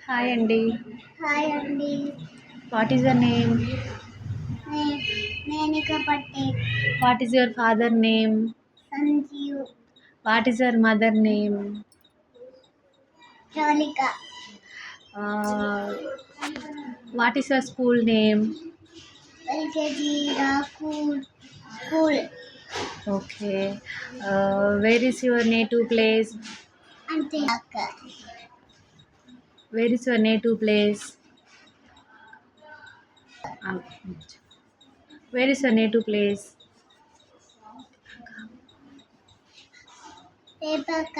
Hi అండి. Hi అండి. What is your name? నేనిక Patel. What is your father name? Sanjeev. What is your mother name? Pravalika. What is your school name? LKG రాకూల్ school. Okay. Where is your native place? అంతే అక్క. Where is your native place? Where is your native place? Pepaka.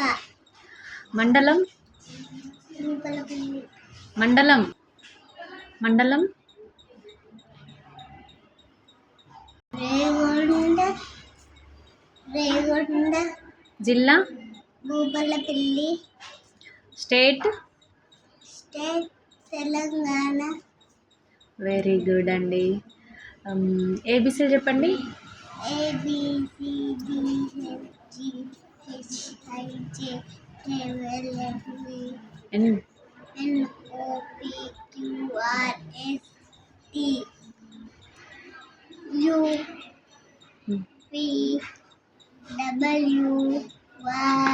మండలం? రూపలపల్లి. మండలం మండలం రేగొండ. రేగొండ. జిల్లా? Bhupalpally. State? State Telangana. Very good అండి. ABC చెప్పండి. ABCDEFGHIJKLMNOPQRST N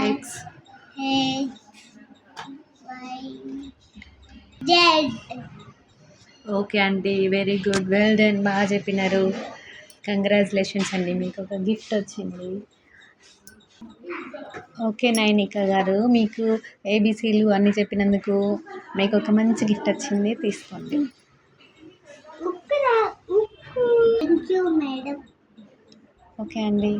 X. UPWXYZ. Okay అండి, వెరీ గుడ్, వెల్ డన్, బాగా చెప్పినారు. కంగ్రాచులేషన్స్ అండి, మీకు ఒక గిఫ్ట్ వచ్చింది. ఓకే నైనిక గారు, మీకు ఏబీసీలు అన్నీ చెప్పినందుకు మీకు ఒక మంచి గిఫ్ట్ వచ్చింది, తీసుకోండి. Thank you madam. ఓకే అండి.